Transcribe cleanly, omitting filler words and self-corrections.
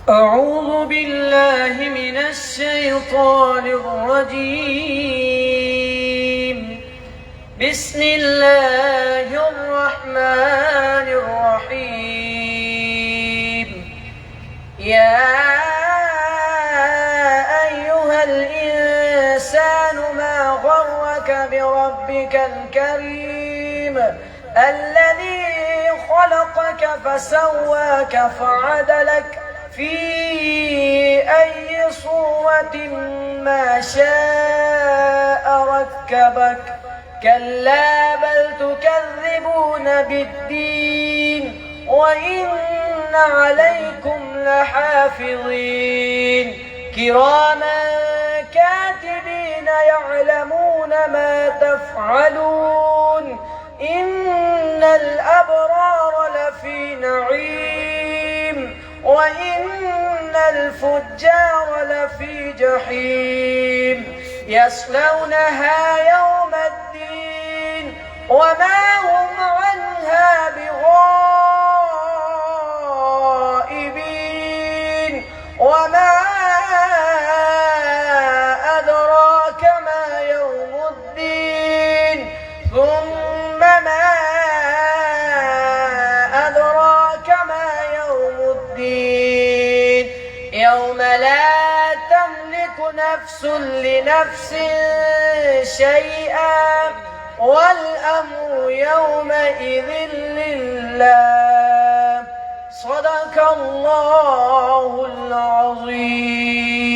أعوذ بالله من الشيطان الرجيم. بسم الله الرحمن الرحيم. يا أيها الإنسان ما غرك بربك الكريم الذي خلقك فسواك فعدلك في أي صورة ما شاء ركبك. كلا بل تكذبون بالدين وإن عليكم لحافظين كراما كاتبين يعلمون ما تفعلون. إن الأبرار لفي نعيم وإن الفجار لفي جحيم يصلونها يوم الدين وما هم عنها بغائبين. وما أدراك ما يوم الدين ثم ما أدراك ما يوم الدين يوم لا تملك نفس لنفس شيئا والأمر يومئذ لله. صدق الله العظيم.